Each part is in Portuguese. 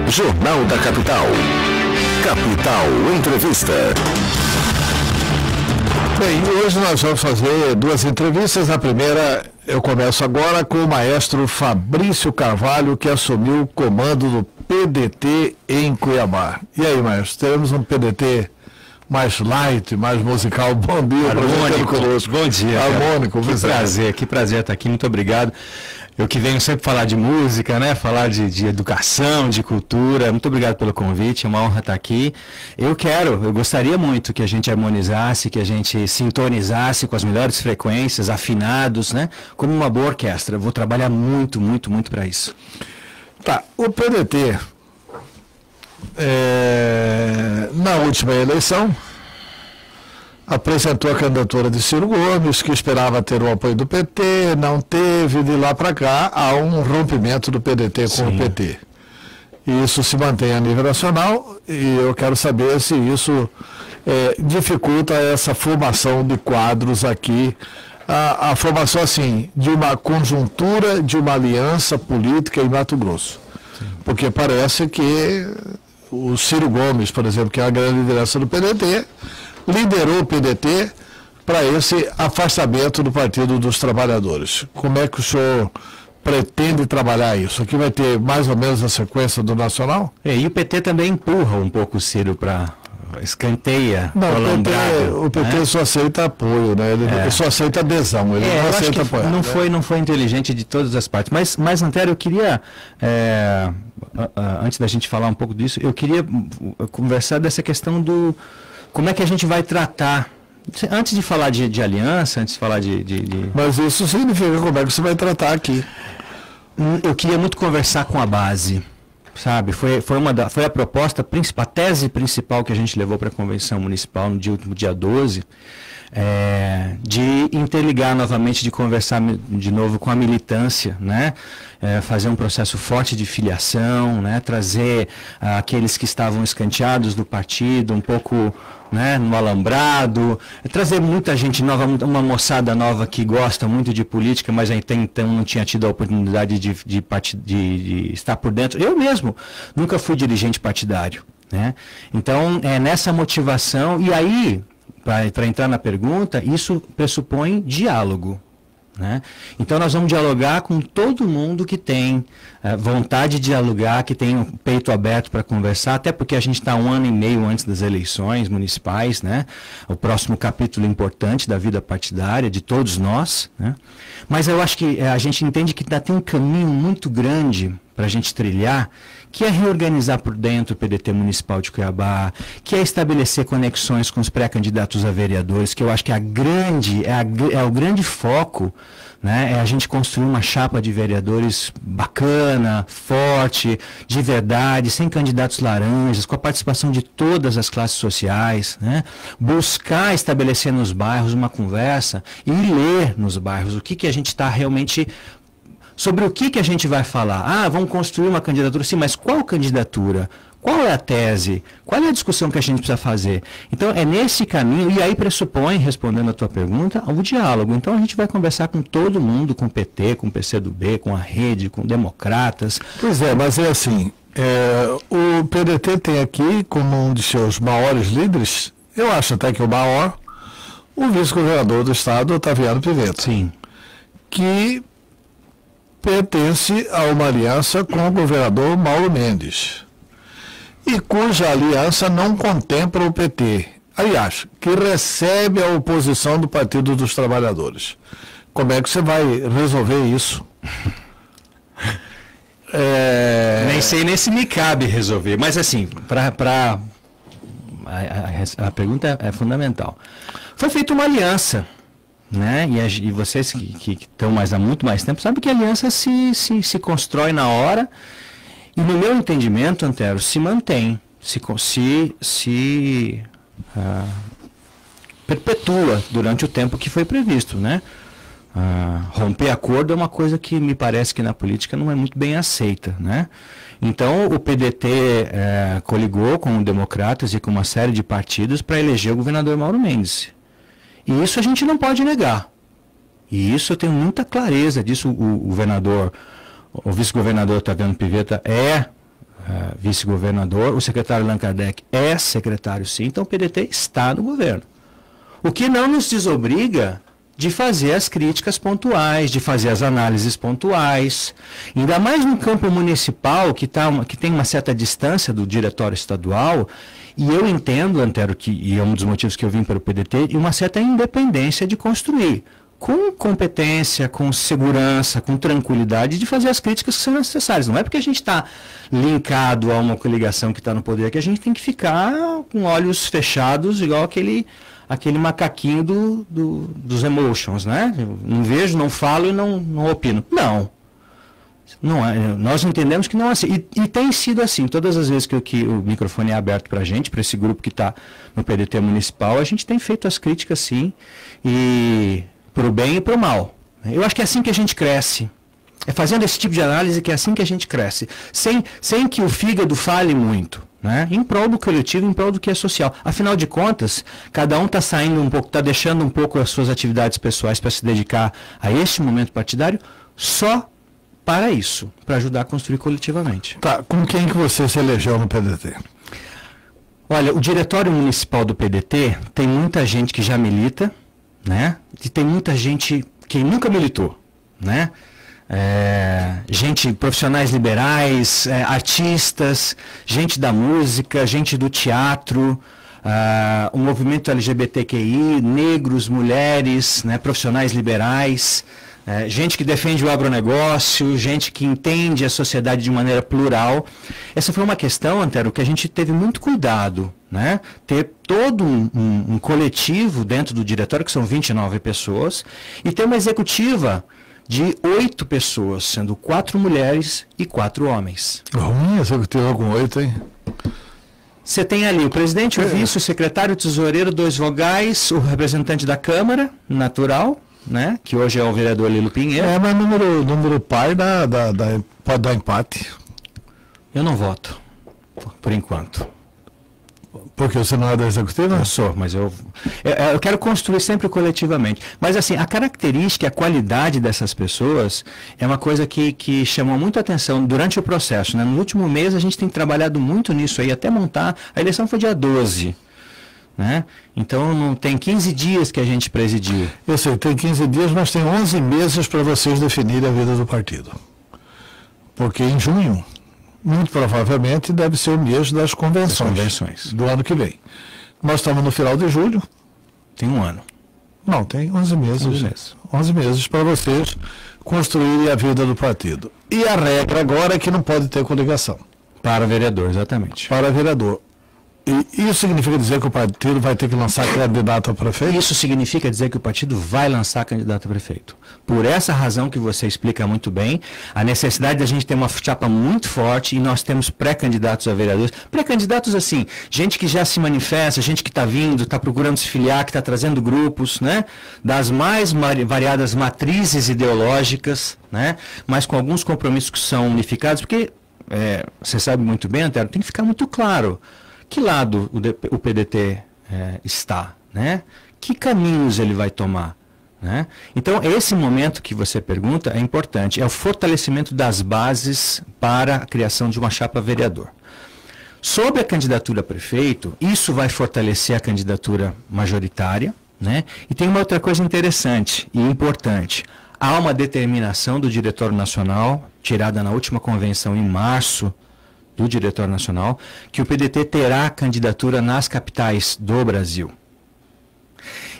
Jornal da Capital. Capital Entrevista. Bem, hoje nós vamos fazer duas entrevistas. A primeira, eu começo agora com o maestro Fabrício Carvalho, que assumiu o comando do PDT em Cuiabá. E aí, maestro, teremos um PDT mais light, mais musical? Bom dia, harmônico conosco. Bom dia. Harmônico, que prazer estar aqui, muito obrigado. Eu que venho sempre falar de música, né? Falar de educação, de cultura. Muito obrigado pelo convite, é uma honra estar aqui. Eu gostaria muito que a gente harmonizasse, que a gente sintonizasse com as melhores frequências, afinados, né? Como uma boa orquestra. Eu vou trabalhar muito para isso. Tá, o PDT, na última eleição, apresentou a candidatura de Ciro Gomes, que esperava ter o apoio do PT, não teve. De lá para cá há um rompimento do PDT com o PT. E isso se mantém a nível nacional, e eu quero saber se isso dificulta essa formação de quadros aqui, a formação assim, de uma conjuntura, de uma aliança política em Mato Grosso. Porque parece que o Ciro Gomes, por exemplo, que é a grande liderança do PDT, liderou o PDT para esse afastamento do Partido dos Trabalhadores. Como é que o senhor pretende trabalhar isso? Aqui vai ter mais ou menos a sequência do Nacional? E o PT também empurra um pouco o Ciro para escanteia. Não, o PT só aceita apoio, né? Ele só aceita adesão, ele não aceita apoio. Não foi inteligente de todas as partes. Mas Antero, eu queria, antes da gente falar um pouco disso, eu queria conversar dessa questão do como é que a gente vai tratar, antes de falar de aliança, antes de falar de... Mas isso significa como é que você vai tratar aqui. Eu queria muito conversar com a base, sabe? Foi a proposta principal, a tese principal que a gente levou para a Convenção Municipal no último dia 12, de interligar novamente, de conversar de novo com a militância, né? Fazer um processo forte de filiação, né? Trazer aqueles que estavam escanteados do partido, um pouco, né, no alambrado, trazer muita gente nova, uma moçada nova que gosta muito de política, mas até então não tinha tido a oportunidade de estar por dentro. Eu mesmo nunca fui dirigente partidário, né? Então, nessa motivação, e aí, para entrar na pergunta, isso pressupõe diálogo, né? Então nós vamos dialogar com todo mundo que tem vontade de dialogar, que tem o peito aberto para conversar, até porque a gente está 1 ano e meio antes das eleições municipais, né? O próximo capítulo importante da vida partidária de todos nós, né? Mas eu acho que a gente entende que ainda tem um caminho muito grande para a gente trilhar, que é reorganizar por dentro o PDT Municipal de Cuiabá, que é estabelecer conexões com os pré-candidatos a vereadores, que eu acho que é o grande foco, né? É a gente construir uma chapa de vereadores bacana, forte, de verdade, sem candidatos laranjas, com a participação de todas as classes sociais, né? Buscar estabelecer nos bairros uma conversa e ler nos bairros o que a gente está realmente... Sobre o que a gente vai falar? Vamos construir uma candidatura. Sim, mas qual candidatura? Qual é a tese? Qual é a discussão que a gente precisa fazer? Então, é nesse caminho, e aí pressupõe, respondendo a tua pergunta, o diálogo. Então, a gente vai conversar com todo mundo, com o PT, com o PCdoB, com a Rede, com democratas. Pois é, mas é assim, o PDT tem aqui como um de seus maiores líderes, eu acho até que o maior, o vice-governador do estado, Otaviano Pivetta. Sim. Que pertence a uma aliança com o governador Mauro Mendes, e cuja aliança não contempla o PT, aliás, que recebe a oposição do Partido dos Trabalhadores. Como é que você vai resolver isso? Nem sei nem se me cabe resolver, mas assim, a pergunta é fundamental. Foi feita uma aliança, né? E vocês que estão há muito mais tempo sabem que a aliança se constrói na hora, e no meu entendimento, Antero, se mantém, perpetua durante o tempo que foi previsto, né? Romper acordo é uma coisa que me parece que na política não é muito bem aceita, né? Então o PDT coligou com o Democratas e com uma série de partidos para eleger o governador Mauro Mendes. E isso a gente não pode negar. E isso eu tenho muita clareza disso. O vice-governador Otaviano Pivetta é vice-governador, o secretário Allan Kardec é secretário sim, então o PDT está no governo. O que não nos desobriga de fazer as críticas pontuais, de fazer as análises pontuais, ainda mais no campo municipal, que tem uma certa distância do diretório estadual, e eu entendo, Antero, e é um dos motivos que eu vim para o PDT, e uma certa independência de construir, com competência, com segurança, com tranquilidade, de fazer as críticas que são necessárias. Não é porque a gente está linkado a uma coligação que está no poder que a gente tem que ficar com olhos fechados, igual aquele macaquinho dos emotions, né? Eu não vejo, não falo e não opino. Não. Não é, nós entendemos que não é assim. E tem sido assim. Todas as vezes que o microfone é aberto para a gente, para esse grupo que está no PDT municipal, a gente tem feito as críticas sim, e para o bem e para o mal. Eu acho que é assim que a gente cresce. É fazendo esse tipo de análise que é assim que a gente cresce. Sem que o fígado fale muito. Né? Em prol do coletivo, em prol do que é social. Afinal de contas, cada um está saindo um pouco, está deixando um pouco as suas atividades pessoais para se dedicar a este momento partidário só para isso, para ajudar a construir coletivamente. Tá, com quem que você se elegeu no PDT? Olha, o diretório municipal do PDT tem muita gente que já milita, né? E tem muita gente que nunca militou, né? Gente, profissionais liberais, artistas, gente da música, gente do teatro, o movimento LGBTQI, negros, mulheres, né, profissionais liberais, gente que defende o agronegócio, gente que entende a sociedade de maneira plural. Essa foi uma questão, Antero, que a gente teve muito cuidado, né? Ter todo um coletivo dentro do diretório, que são 29 pessoas, e ter uma executiva de 8 pessoas, sendo 4 mulheres e 4 homens. Ruim executiva com 8, hein? Você tem ali o presidente, o vice, o secretário, o tesoureiro, 2 vogais, o representante da Câmara, natural, né? Que hoje é o vereador Lilo Pinheiro. Mas número par pode dar empate. Eu não voto, por enquanto. Porque você não é da executiva? Eu sou, mas eu quero construir sempre coletivamente. Mas assim, a característica, a qualidade dessas pessoas é uma coisa que chamou muito a atenção durante o processo, né? No último mês a gente tem trabalhado muito nisso aí, até montar. A eleição foi dia 12. Né? Então não tem 15 dias que a gente presidiu. Eu sei, tem 15 dias, mas tem 11 meses para vocês definirem a vida do partido. Porque em junho, muito provavelmente, deve ser o mês das convenções do ano que vem. Nós estamos no final de julho. Tem um ano. Não, tem 11 meses. 11 meses para vocês construírem a vida do partido. E a regra agora é que não pode ter coligação. Para vereador, exatamente. Para vereador. E isso significa dizer que o partido vai ter que lançar candidato a prefeito? Isso significa dizer que o partido vai lançar candidato a prefeito. Por essa razão que você explica muito bem, a necessidade da gente ter uma chapa muito forte, e nós temos pré-candidatos a vereadores. Pré-candidatos assim, gente que já se manifesta, gente que está vindo, está procurando se filiar, que está trazendo grupos, né? Das mais variadas matrizes ideológicas, né? Mas com alguns compromissos que são unificados, porque você sabe muito bem, Antero, tem que ficar muito claro. Que lado o PDT está, né? Que caminhos ele vai tomar, né? Então, esse momento que você pergunta é importante, é o fortalecimento das bases para a criação de uma chapa vereador. Sobre a candidatura a prefeito, isso vai fortalecer a candidatura majoritária, né? E tem uma outra coisa interessante e importante. Há uma determinação do Diretório Nacional, tirada na última convenção em março, do Diretório Nacional, que o PDT terá candidatura nas capitais do Brasil.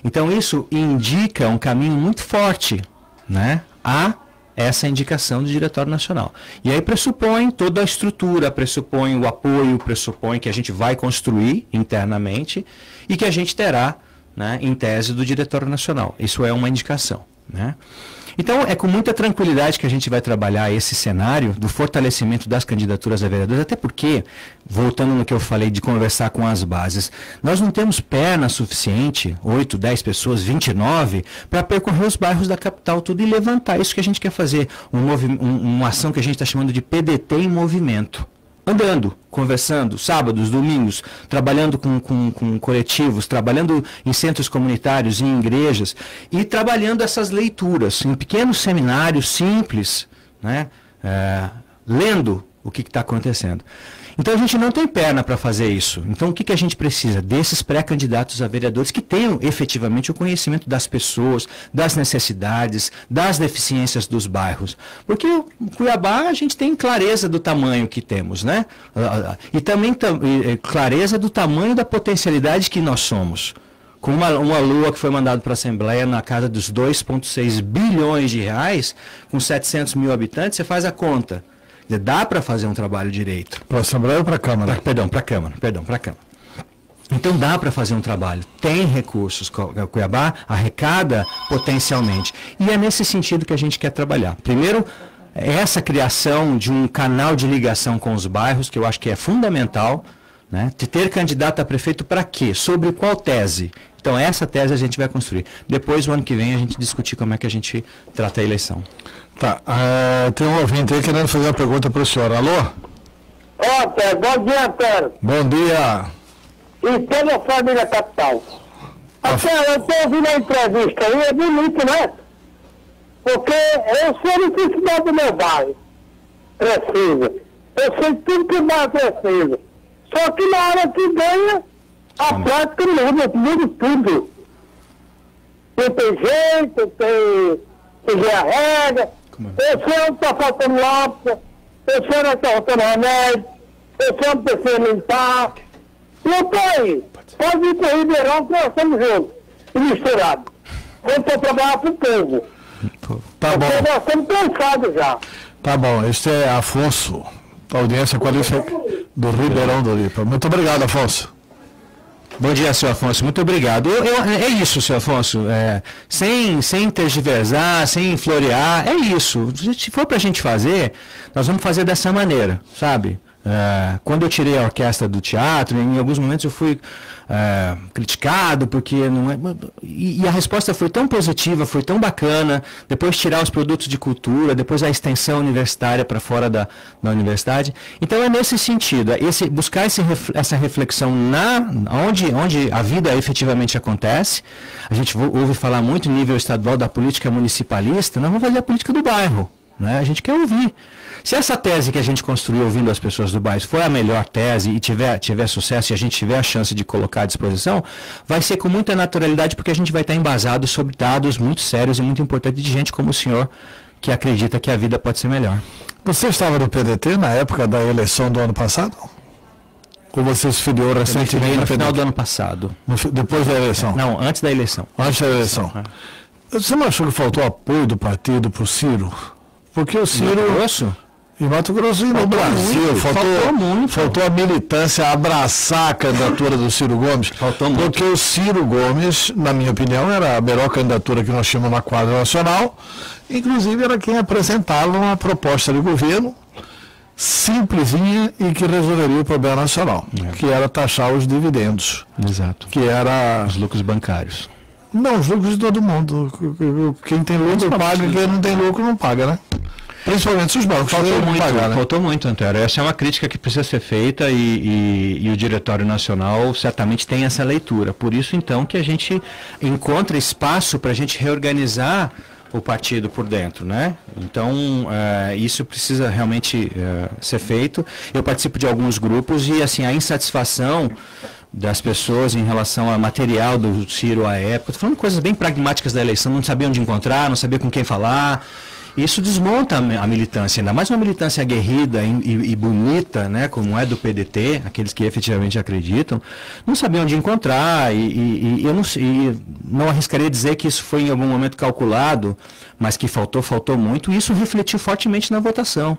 Então isso indica um caminho muito forte, né, a essa indicação do Diretório Nacional. E aí pressupõe toda a estrutura, pressupõe o apoio, pressupõe que a gente vai construir internamente e que a gente terá, né, em tese do Diretório Nacional. Isso é uma indicação, né? Então, é com muita tranquilidade que a gente vai trabalhar esse cenário do fortalecimento das candidaturas a vereadores, até porque, voltando no que eu falei de conversar com as bases, nós não temos perna suficiente, 8, 10 pessoas, 29, para percorrer os bairros da capital tudo e levantar. Isso que a gente quer fazer, uma ação que a gente está chamando de PDT em movimento. Andando, conversando, sábados, domingos, trabalhando com coletivos, trabalhando em centros comunitários, em igrejas, e trabalhando essas leituras em pequenos seminários simples, né? Lendo o que está acontecendo. Então a gente não tem perna para fazer isso. Então o que a gente precisa? Desses pré-candidatos a vereadores que tenham efetivamente o conhecimento das pessoas, das necessidades, das deficiências dos bairros. Porque em Cuiabá a gente tem clareza do tamanho que temos, né? E também clareza do tamanho da potencialidade que nós somos. Com uma lua que foi mandada para a Assembleia na casa dos 2,6 bilhões de reais, com 700 mil habitantes, você faz a conta. Dá para fazer um trabalho direito. Para a Assembleia ou para a Câmara? Para a Câmara. Então dá para fazer um trabalho. Tem recursos. Cuiabá arrecada potencialmente. E é nesse sentido que a gente quer trabalhar. Primeiro, essa criação de um canal de ligação com os bairros, que eu acho que é fundamental. Né? De ter candidato a prefeito para quê? Sobre qual tese? Então essa tese a gente vai construir. Depois, o ano que vem, a gente discutir como é que a gente trata a eleição. Tá, tem um ouvinte aí querendo fazer uma pergunta para o senhor. Alô? Antero, bom dia, Antero. Bom dia. E toda a família capital. Antero, eu estou ouvindo a entrevista aí, é bonito, né? Porque eu sou a necessidade do meu bairro. Precisa. Eu sei tudo que o bairro precisa. Só que na hora que ganha, a prática muda tudo. Não tem jeito, tem a regra. Eu sei onde está faltando lápis, eu sei onde está faltando remédio, eu sei onde precisa limpar. E eu estou aí. Pode ir para o Ribeirão que nós estamos juntos e misturados. Vamos para trabalhar para o povo. Tá bom. Porque nós estamos cansados já. Tá bom, este é Afonso, da audiência qualificada do Ribeirão do Lipa. Muito obrigado, Afonso. Bom dia, senhor Afonso. Muito obrigado. É isso, senhor Afonso. Sem tergiversar, sem florear, é isso. Se for para a gente fazer, nós vamos fazer dessa maneira, sabe? Quando eu tirei a orquestra do teatro, em alguns momentos eu fui criticado, porque não é. E a resposta foi tão positiva, foi tão bacana. Depois tirar os produtos de cultura, depois a extensão universitária para fora da universidade. Então é nesse sentido, buscar essa reflexão onde a vida efetivamente acontece. A gente ouve falar muito no nível estadual da política municipalista, nós vamos fazer a política do bairro. Né? A gente quer ouvir. Se essa tese que a gente construiu ouvindo as pessoas do bairro for a melhor tese e tiver sucesso e a gente tiver a chance de colocar à disposição, vai ser com muita naturalidade, porque a gente vai estar embasado sobre dados muito sérios e muito importantes de gente como o senhor, que acredita que a vida pode ser melhor. Você estava no PDT na época da eleição do ano passado? Ou você se filiou recentemente no final do ano passado? Depois da eleição? Não, antes da eleição. Antes da eleição. Você não achou que faltou apoio do partido para o Ciro? Porque o Ciro... Em Mato Grosso e no Brasil, faltou a militância abraçar a candidatura do Ciro Gomes. Faltou muito. Porque o Ciro Gomes, na minha opinião, era a melhor candidatura que nós tínhamos na quadra nacional. Inclusive era quem apresentava uma proposta de governo simplesinha e que resolveria o problema nacional, que era taxar os dividendos. Exato. Que era... os lucros bancários. Não, os lucros de todo mundo. Quem tem lucro paga, quem não tem lucro não paga, né? Principalmente os bancos. Faltou muito, Antero. Essa é uma crítica que precisa ser feita e o Diretório Nacional certamente tem essa leitura. Por isso, então, que a gente encontra espaço para a gente reorganizar o partido por dentro, né? Então, isso precisa realmente ser feito. Eu participo de alguns grupos e, assim, a insatisfação das pessoas em relação ao material do Ciro à época, estou falando coisas bem pragmáticas da eleição, não sabia onde encontrar, não sabia com quem falar. Isso desmonta a militância, ainda mais uma militância aguerrida e bonita, né, como é do PDT, aqueles que efetivamente acreditam, não sabiam onde encontrar eu não arriscaria dizer que isso foi em algum momento calculado, mas que faltou muito, e isso refletiu fortemente na votação.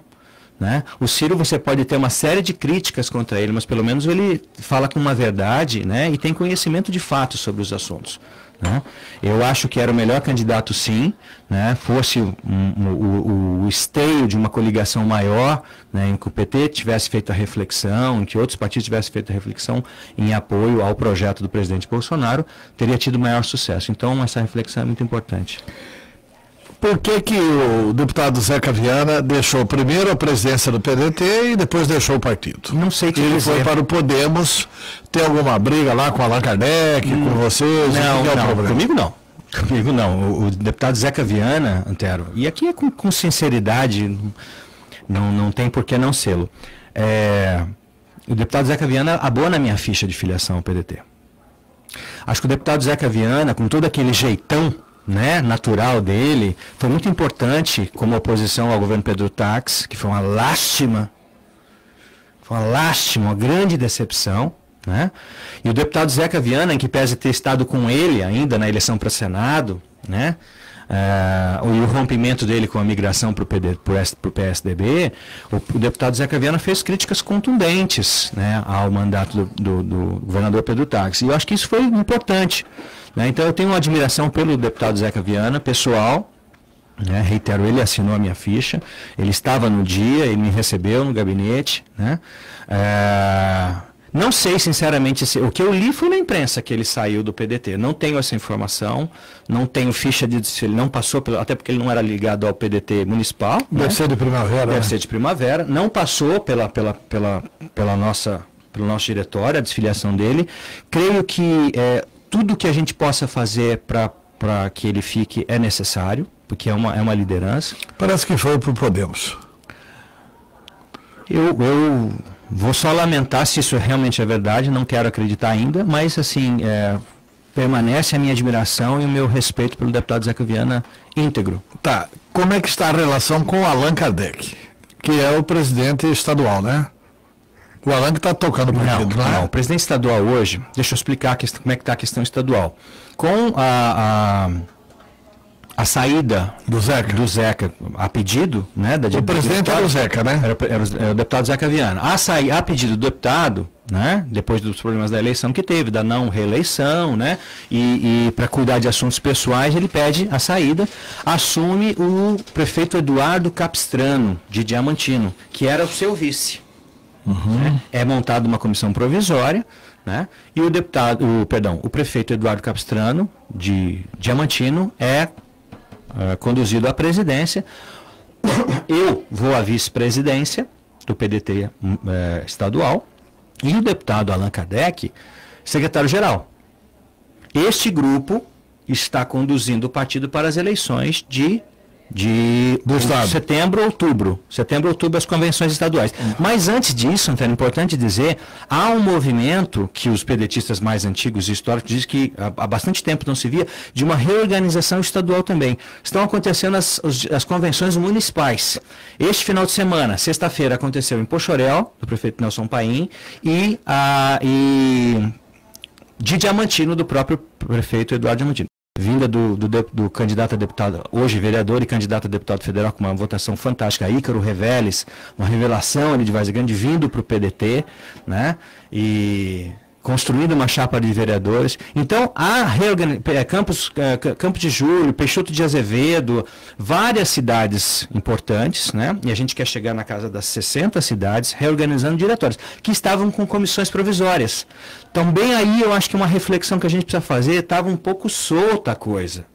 Né? O Ciro, você pode ter uma série de críticas contra ele, mas pelo menos ele fala com uma verdade, né, e tem conhecimento de fato sobre os assuntos. Né? Eu acho que era o melhor candidato, sim, né? Fosse o esteio de uma coligação maior, né? Em que o PT tivesse feito a reflexão, em que outros partidos tivessem feito a reflexão em apoio ao projeto do presidente Bolsonaro, teria tido maior sucesso. Então, essa reflexão é muito importante. Por que o deputado Zeca Viana deixou primeiro a presidência do PDT e depois deixou o partido? Não sei que ele foi para o Podemos. Tem alguma briga lá com Allan Kardec, com vocês? Comigo não. O deputado Zeca Viana, Antero, e aqui é com sinceridade, Não tem por que não sê-lo. O deputado Zeca Viana abona a minha ficha de filiação ao PDT. Acho que o deputado Zeca Viana, com todo aquele jeitão, né, natural dele, foi muito importante como oposição ao governo Pedro Tax, que foi uma lástima, uma grande decepção, né? E o deputado Zeca Viana, em que pese ter estado com ele ainda na eleição para Senado, né? E o rompimento dele com a migração para o PSDB, o deputado Zeca Viana fez críticas contundentes, né, ao mandato do governador Pedro Tax. E eu acho que isso foi importante, né? Então eu tenho uma admiração pelo deputado Zeca Viana, pessoal, né? Reitero, ele assinou a minha ficha, ele estava no dia, ele me recebeu no gabinete, né? Não sei, sinceramente, o que eu li foi na imprensa que ele saiu do PDT. Não tenho essa informação, não tenho ficha de se ele não passou, até porque ele não era ligado ao PDT municipal. Deve ser de primavera. Deve ser de primavera. Não passou pelo nosso diretório, a desfiliação dele. Creio que tudo que a gente possa fazer para que ele fique é necessário, porque é uma liderança. Parece que foi para o Podemos. Eu vou só lamentar se isso realmente é verdade, não quero acreditar ainda, mas assim, permanece a minha admiração e o meu respeito pelo deputado Zeca Viana íntegro. Tá, como é que está a relação com o Allan Kardec, que é o presidente estadual, né? O Allan que está tocando o partido, não, o presidente estadual hoje, deixa eu explicar como é que está a questão estadual. Com a saída do Zeca, a pedido, né? O presidente era o Zeca, né? Era o deputado Zeca Viana. A pedido do deputado, né? Depois dos problemas da eleição que teve, da não reeleição, né? E para cuidar de assuntos pessoais, ele pede a saída. Assume o prefeito Eduardo Capistrano, de Diamantino, que era o seu vice. Né? É montada uma comissão provisória, né? E o prefeito Eduardo Capistrano, de Diamantino, é conduzido à presidência. Eu vou à vice-presidência do PDT estadual e o deputado Allan Kardec, secretário-geral. Este grupo está conduzindo o partido para as eleições de setembro, outubro, as convenções estaduais. Mas antes disso, Antônio, é importante dizer, há um movimento que os pedetistas mais antigos e históricos dizem que há bastante tempo não se via, de uma reorganização estadual também. Estão acontecendo as convenções municipais. Este final de semana, sexta-feira, aconteceu em Poxoréu, do prefeito Nelson Paim, e de Diamantino, do próprio prefeito Eduardo Diamantino. Vinda do candidato a deputado, hoje vereador e candidato a deputado federal, com uma votação fantástica, Ícaro Reveles, uma revelação ali de Várzea Grande, vindo para o PDT, né? E construindo uma chapa de vereadores. Então, há Campos de Julho, Peixoto de Azevedo, várias cidades importantes, né? E a gente quer chegar na casa das 60 cidades, reorganizando diretórios, que estavam com comissões provisórias. Também aí eu acho que uma reflexão que a gente precisa fazer, estava um pouco solta a coisa.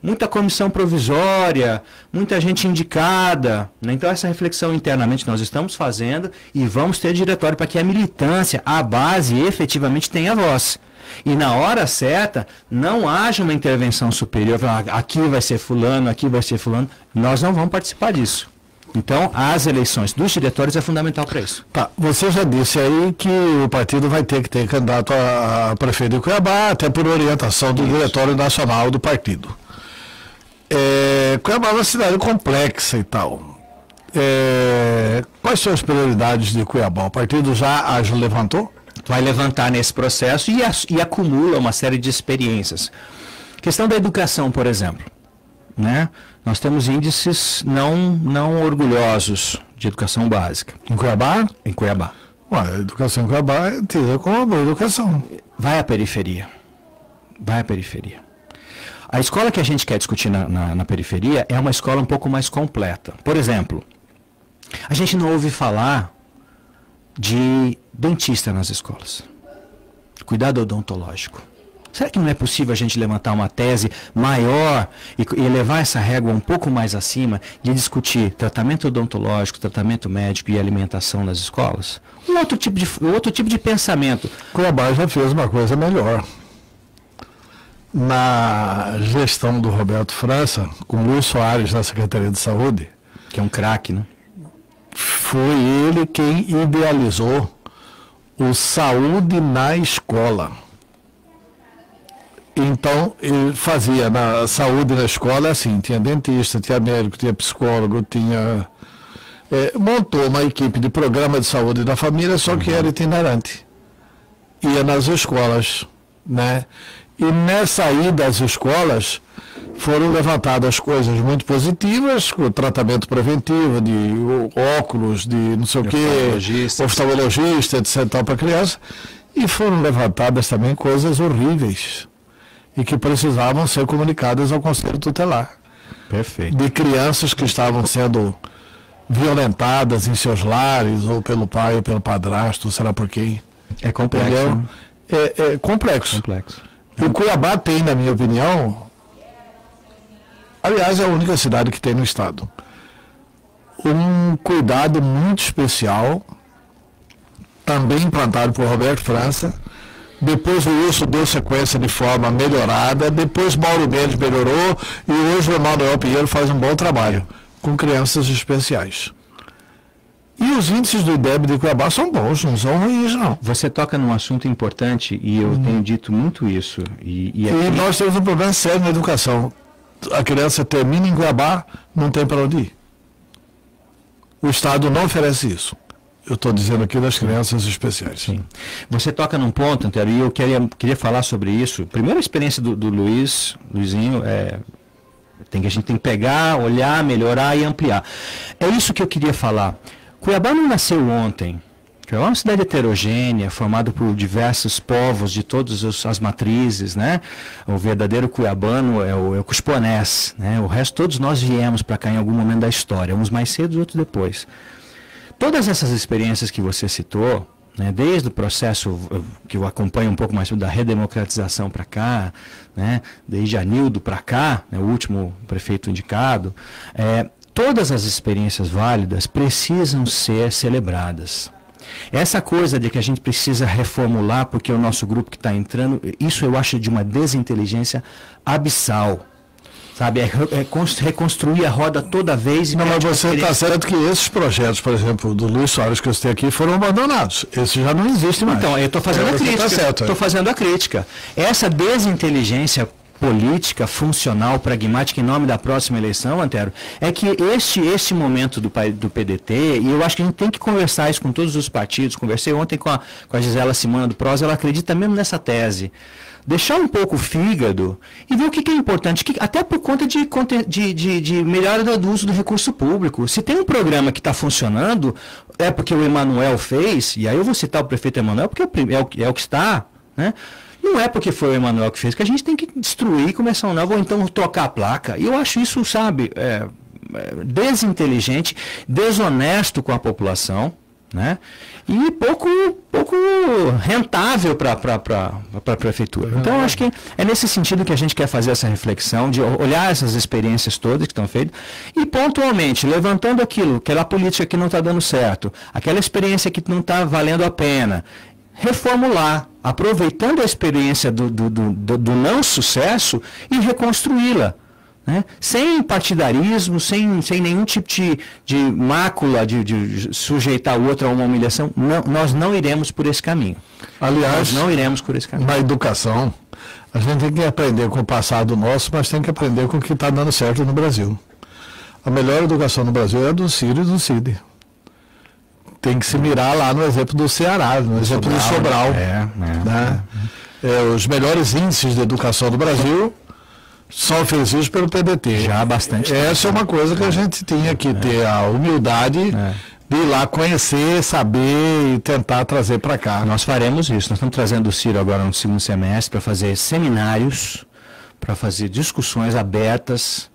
Muita comissão provisória, muita gente indicada, né? Então essa reflexão internamente nós estamos fazendo e vamos ter diretório para que a militância, a base, efetivamente tenha voz. E na hora certa, não haja uma intervenção superior, aqui vai ser fulano, aqui vai ser fulano. Nós não vamos participar disso. Então, as eleições dos diretórios é fundamental para isso. Tá, você já disse aí que o partido vai ter que ter candidato a prefeito de Cuiabá, até por orientação do Diretório Nacional do partido. Cuiabá é uma cidade complexa e tal. Quais são as prioridades de Cuiabá? O partido já levantou? Vai levantar nesse processo e acumula uma série de experiências. Questão da educação, por exemplo, né? Nós temos índices não orgulhosos de educação básica. Em Cuiabá? Em Cuiabá. A educação em Cuiabá é tida como uma boa educação. Vai à periferia. A escola que a gente quer discutir na periferia é uma escola um pouco mais completa. Por exemplo, a gente não ouve falar de dentista nas escolas. Cuidado odontológico. Será que não é possível a gente levantar uma tese maior e levar essa régua um pouco mais acima de discutir tratamento odontológico, tratamento médico e alimentação nas escolas? Outro tipo de pensamento. Cuiabá já fez uma coisa melhor. Na gestão do Roberto França, com Luiz Soares na Secretaria de Saúde, que é um craque, né? foi ele quem idealizou o Saúde na Escola. Então, ele fazia na saúde na escola assim, tinha dentista, tinha médico, tinha psicólogo, tinha... montou uma equipe de programa de saúde da família, só que era itinerante. Ia nas escolas, né? E nessa ida às escolas foram levantadas coisas muito positivas, o tratamento preventivo de óculos, de não sei o quê, oftalmologista, etc. para criança, e foram levantadas também coisas horríveis e que precisavam ser comunicadas ao Conselho Tutelar. Perfeito. De crianças que estavam sendo violentadas em seus lares, ou pelo pai, ou pelo padrasto, será por quem? É complexo. Né? É complexo. E Cuiabá tem, na minha opinião, aliás, é a única cidade que tem no estado, um cuidado muito especial, também implantado por Roberto França. Depois o Wilson deu sequência de forma melhorada, depois Mauro Mendes melhorou, e hoje o Emanuel Pinheiro faz um bom trabalho com crianças especiais. E os índices do IDEB de Cuiabá são bons, não são ruins, não. Você toca num assunto importante, e eu tenho dito muito isso. E aqui... nós temos um problema sério na educação. A criança termina em Cuiabá, não tem para onde ir. O Estado não oferece isso. Eu estou dizendo aqui das crianças especiais. Sim. Você toca num ponto, Antero, e eu queria falar sobre isso. Primeiro, a experiência do Luizinho, a gente tem que pegar, olhar, melhorar e ampliar. É isso que eu queria falar. Cuiabá não nasceu ontem. Cuiabá é uma cidade heterogênea, formada por diversos povos de todas as matrizes, né? O verdadeiro cuiabano é o cusponés, né? O resto, todos nós viemos para cá em algum momento da história, uns mais cedo, outros depois. Todas essas experiências que você citou, né, desde o processo que eu acompanho um pouco mais da redemocratização para cá, né, desde Anildo para cá, né, o último prefeito indicado, todas as experiências válidas precisam ser celebradas. Essa coisa de que a gente precisa reformular porque o nosso grupo que está entrando, isso eu acho de uma desinteligência abissal. Sabe, reconstruir a roda toda vez. Não, mas você está certo que esses projetos, por exemplo, do Luiz Soares que eu citei aqui, foram abandonados. Esses já não existem mais. Então, eu estou fazendo a crítica. Estou fazendo a crítica. Essa desinteligência política, funcional, pragmática, em nome da próxima eleição, Antero, é que este momento do PDT, e eu acho que a gente tem que conversar isso com todos os partidos. Conversei ontem com a Gisela Simona do PROS, ela acredita mesmo nessa tese. Deixar um pouco o fígado e ver o que é importante, até por conta de melhora do uso do recurso público. Se tem um programa que está funcionando, é porque o Emanuel fez, e aí eu vou citar o prefeito Emanuel, porque é o que está, né? Não é porque foi o Emanuel que fez, que a gente tem que destruir e começar um novo, ou então trocar a placa. E eu acho isso, sabe, desinteligente, desonesto com a população, né? E pouco rentável para a prefeitura. Então, eu acho que é nesse sentido que a gente quer fazer essa reflexão, de olhar essas experiências todas que estão feitas e pontualmente, levantando aquela política que não está dando certo, aquela experiência que não está valendo a pena, reformular, aproveitando a experiência do não sucesso e reconstruí-la. Né? Sem partidarismo, sem nenhum tipo de mácula de sujeitar o outro a uma humilhação, nós não iremos por esse caminho. Aliás, nós não iremos por esse caminho. Na educação, a gente tem que aprender com o passado nosso, mas tem que aprender com o que está dando certo no Brasil. A melhor educação no Brasil é do Ciro e do Cid. Tem que se mirar lá no exemplo do Ceará, no exemplo do Sobral. Né? Os melhores índices de educação do Brasil são oferecidos pelo PDT. Já há bastante tempo. Essa é uma coisa que a gente tinha que ter a humildade de ir lá conhecer, saber e tentar trazer para cá. Nós faremos isso. Nós estamos trazendo o Ciro agora no segundo semestre para fazer seminários, para fazer discussões abertas.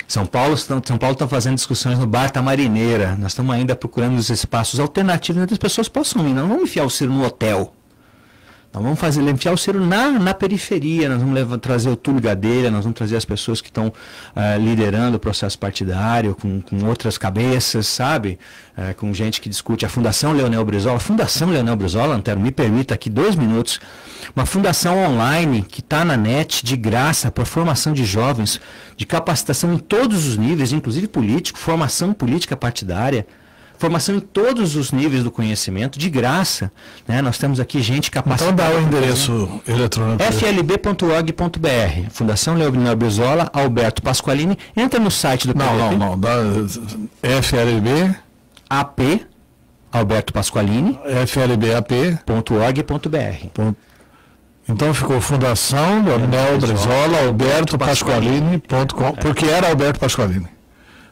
São Paulo está fazendo discussões no Bar Tamarineira. Nós estamos ainda procurando os espaços alternativos onde as pessoas possam ir. Não vamos enfiar o Ciro no hotel. Nós vamos enfiar o Ciro na periferia, nós vamos trazer o Túlio Gadelha, nós vamos trazer as pessoas que estão liderando o processo partidário, com outras cabeças, sabe? Com gente que discute a Fundação Leonel Brizola. A Fundação Leonel Brizola, Antero, me permita aqui 2 minutos, uma fundação online que está na net, de graça, para formação de jovens, de capacitação em todos os níveis, inclusive político, formação política partidária, Formação em todos os níveis do conhecimento, de graça, né? Nós temos aqui gente capacitada. Então dá o endereço eletrônico. flb.org.br, Fundação Leonel Brizola, Alberto Pasqualini. Entra no site do PDT. Não. FLB. AP, Alberto Pasqualini. FLBAP.org.br. Então ficou Fundação Leonel Brizola, Alberto Pasqualini.com, porque era Alberto Pasqualini.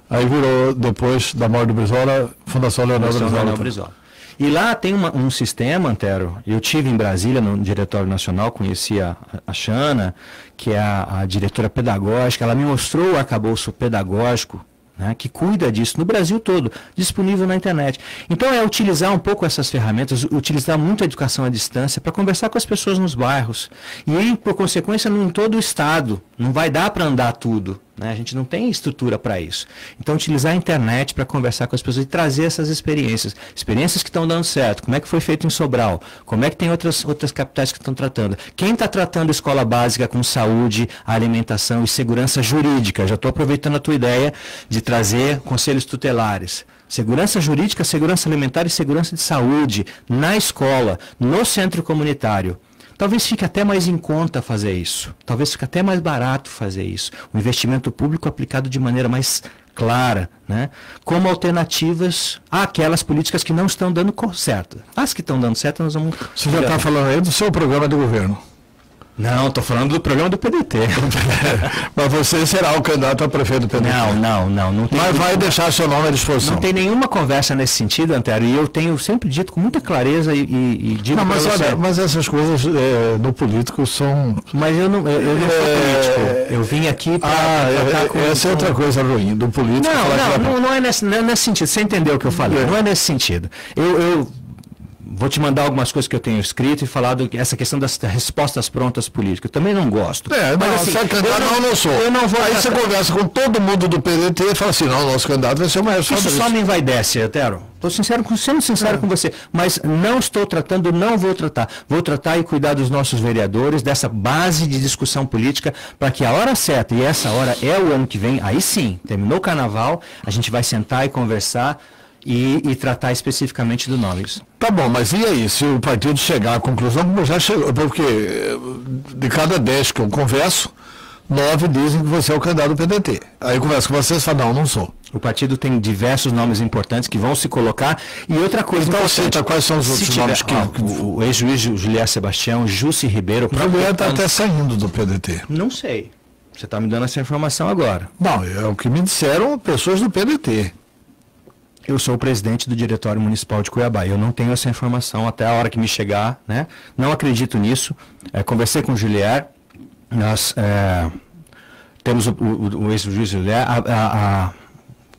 Aí virou, depois da morte do Brizola, Fundação Leonel Brizola. E lá tem um sistema, Antero. Eu tive em Brasília, no Diretório Nacional, conheci a Xana, que é a diretora pedagógica. Ela me mostrou o arcabouço pedagógico, né, que cuida disso no Brasil todo, disponível na internet. Então é utilizar um pouco essas ferramentas, utilizar muito a educação à distância para conversar com as pessoas nos bairros. E, por consequência, em todo o estado. Não vai dar para andar tudo, né? A gente não tem estrutura para isso. Então, utilizar a internet para conversar com as pessoas e trazer essas experiências. Experiências que estão dando certo. Como é que foi feito em Sobral? Como é que tem outras capitais que estão tratando? Quem está tratando escola básica com saúde, alimentação e segurança jurídica? Já estou aproveitando a tua ideia de trazer conselhos tutelares. Segurança jurídica, segurança alimentar e segurança de saúde na escola, no centro comunitário. Talvez fique até mais em conta fazer isso. Talvez fique até mais barato fazer isso. O investimento público aplicado de maneira mais clara, né? Como alternativas àquelas políticas que não estão dando certo. As que estão dando certo, nós vamos... Você já está falando aí do seu programa de governo. Não, estou falando do programa do PDT. Mas você será o candidato a prefeito do PDT. Não tem. Mas vai deixar seu nome à disposição. Não tem nenhuma conversa nesse sentido, Antero, e eu tenho sempre dito com muita clareza e digo mas olha, mas essas coisas no político são... Mas eu não sou político. Eu vim aqui para... essa é outra coisa ruim do político. Não é nesse sentido. Você entendeu o que eu falei? Não é nesse sentido. Eu vou te mandar algumas coisas que eu tenho escrito e falar essa questão das respostas prontas políticas. Eu também não gosto. Mas assim, não sou. Eu não vou. Aí você conversa com todo mundo do PDT e fala assim, não, nosso candidato vai ser o maior. Isso só me envaidece, Etero. Estou sendo sincero com você. Mas não estou tratando, não vou tratar. Vou tratar e cuidar dos nossos vereadores, dessa base de discussão política, para que a hora certa, e essa hora é o ano que vem, aí sim, terminou o carnaval, a gente vai sentar e conversar e tratar especificamente do nome. Tá bom, mas e aí, se o partido chegar à conclusão, como já chegou, porque de cada 10 que eu converso, 9 dizem que você é o candidato do PDT. Aí eu converso com vocês e falo, não sou. O partido tem diversos nomes importantes que vão se colocar. E outra coisa então cita quais são os outros nomes que... O ex-juiz Julier Sebastião, Jussi Ribeiro... O Julier está até saindo do PDT. Não sei. Você está me dando essa informação agora. Não, é o que me disseram pessoas do PDT. Eu sou o presidente do Diretório Municipal de Cuiabá. Eu não tenho essa informação até a hora que me chegar, né? Não acredito nisso. Conversei com o Julier. Nós temos o ex-juiz Julier,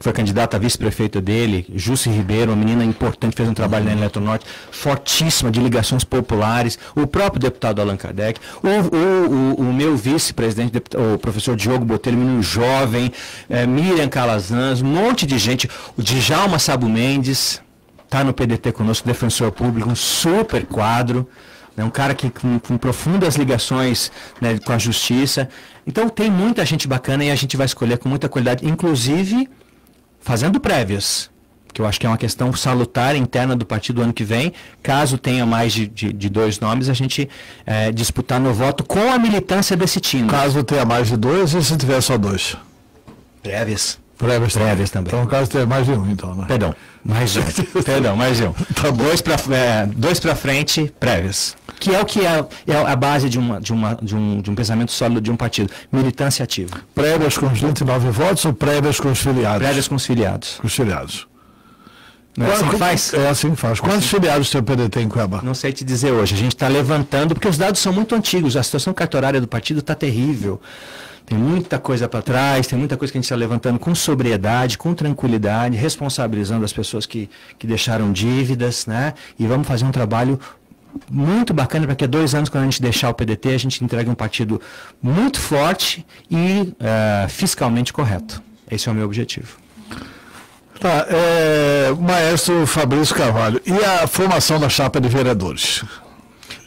foi candidata a vice-prefeita dele, Jussi Ribeiro, uma menina importante, fez um trabalho na Eletronorte, fortíssima, de ligações populares, o próprio deputado Allan Kardec, o meu vice-presidente, o professor Diogo Botelho, menino jovem, Miriam Calazans, um monte de gente, o Djalma Sabo Mendes, está no PDT conosco, defensor público, um super quadro, né, um cara que com profundas ligações, né, com a justiça. Então tem muita gente bacana e a gente vai escolher com muita qualidade, inclusive fazendo prévias, que eu acho que é uma questão salutar interna do partido ano que vem. Caso tenha mais de 2 nomes, a gente disputar no voto com a militância desse time. Caso tenha mais de 2 ou se tiver só 2? Prévias. Prévias também. Então, caso tenha mais de 1, então, né? Perdão, mais um. Tá 2 para frente, prévias. Que é o que é a base de um pensamento sólido de um partido. Militância ativa. Prévias com os 29 votos ou prévias com os filiados? Prévias com os filiados. Com os filiados. É assim que faz? É assim que faz. Quantos filiados tem o PDT em Cuiabá? Não sei te dizer hoje. A gente está levantando, porque os dados são muito antigos. A situação cartorária do partido está terrível. Tem muita coisa para trás, tem muita coisa que a gente está levantando com sobriedade, com tranquilidade, responsabilizando as pessoas que deixaram dívidas, né? E vamos fazer um trabalho muito bacana para que 2 anos, quando a gente deixar o PDT, a gente entregue um partido muito forte e fiscalmente correto. Esse é o meu objetivo. Tá, maestro Fabrício Carvalho, e a formação da chapa de vereadores?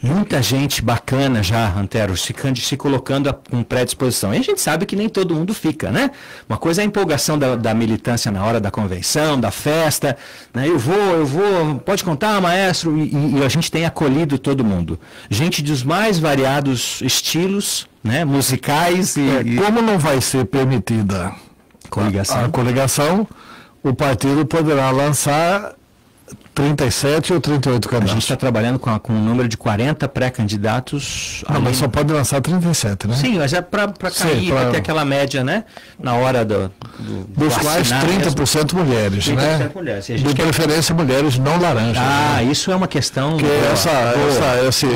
Muita gente bacana já, Antero, se colocando com predisposição. E a gente sabe que nem todo mundo fica, né? Uma coisa é a empolgação da militância na hora da convenção, da festa, né? Eu vou, pode contar, maestro, e a gente tem acolhido todo mundo. Gente dos mais variados estilos, né? Musicais Como não vai ser permitida a coligação, o partido poderá lançar 37 ou 38 A candidatos. gente está trabalhando com um número de 40 pré-candidatos. Não, mas só pode lançar 37, né? Sim, mas é para cair, para ter aquela média, né? Na hora dos quais 30% mulheres, 30% né? Mulheres. De preferência mulheres não laranjas. Ah, né? Isso é uma questão... Porque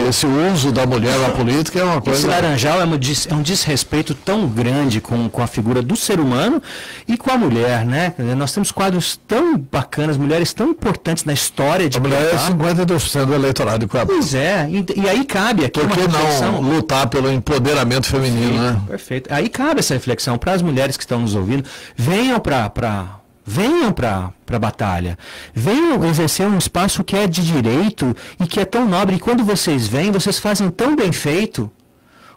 esse uso da mulher na política é uma coisa... Esse laranjal é um desrespeito tão grande com a figura do ser humano e com a mulher, né? Nós temos quadros tão bacanas, mulheres tão importantes na história de Cuiabá. A mulher é 52% do eleitorado de Cuiabá. Pois é, e aí cabe aqui uma reflexão. Por que não lutar pelo empoderamento feminino, perfeito, né? Perfeito. Aí cabe essa reflexão para as mulheres que estão nos ouvindo. Venham para a batalha. Venham exercer um espaço que é de direito e que é tão nobre. E quando vocês vêm, vocês fazem tão bem feito.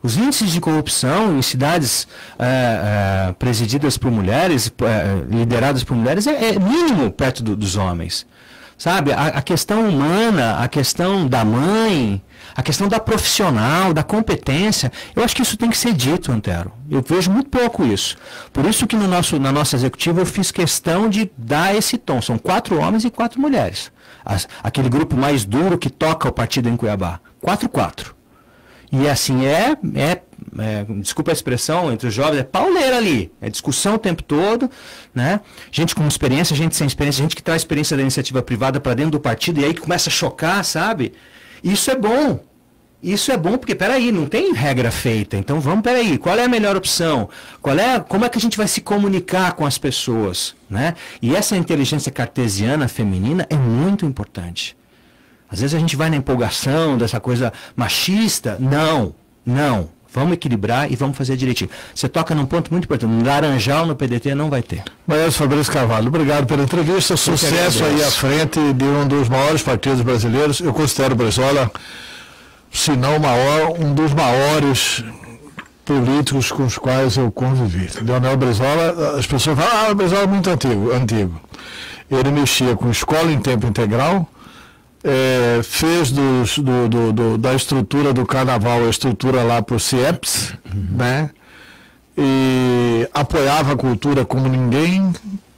Os índices de corrupção em cidades presididas por mulheres, lideradas por mulheres, é mínimo perto dos homens. Sabe? A questão humana, a questão da mãe, a questão da profissional, da competência, eu acho que isso tem que ser dito, Antero. Eu vejo muito pouco isso. Por isso que na nossa executiva eu fiz questão de dar esse tom. São 4 homens e 4 mulheres. Aquele grupo mais duro que toca o partido em Cuiabá. 4-4. E assim, desculpa a expressão, entre os jovens, é pauleira ali. É discussão o tempo todo, né? Gente com experiência, gente sem experiência, gente que traz experiência da iniciativa privada para dentro do partido e aí que começa a chocar, sabe? Isso é bom. Isso é bom porque, peraí, não tem regra feita. Então peraí, qual é a melhor opção? Como é que a gente vai se comunicar com as pessoas, né? E essa inteligência cartesiana feminina é muito importante. Às vezes a gente vai na empolgação dessa coisa machista. Não. Vamos equilibrar e vamos fazer direitinho. Você toca num ponto muito importante. Um laranjal no PDT não vai ter. Maestro Fabrício Carvalho, obrigado pela entrevista. Sucesso aí à frente de um dos maiores partidos brasileiros. Eu considero o Brizola, se não o maior, um dos maiores políticos com os quais eu convivi. Leonel Brizola, as pessoas falam, o Brizola é muito antigo. Ele mexia com escola em tempo integral, fez da estrutura do carnaval a estrutura lá para o CIEPS, né? E apoiava a cultura como ninguém,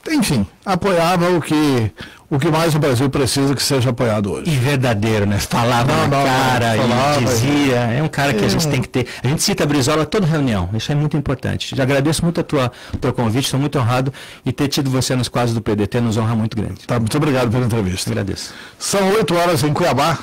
enfim, apoiava o que mais o Brasil precisa que seja apoiado hoje. E verdadeiro, né? Falava na cara e dizia. É um cara que a gente tem que ter. A gente cita a Brizola toda reunião. Isso é muito importante. Já agradeço muito o teu convite, estou muito honrado e ter tido você nos quadros do PDT nos honra muito grande. Tá, muito obrigado pela entrevista. Agradeço. São 8 horas em Cuiabá.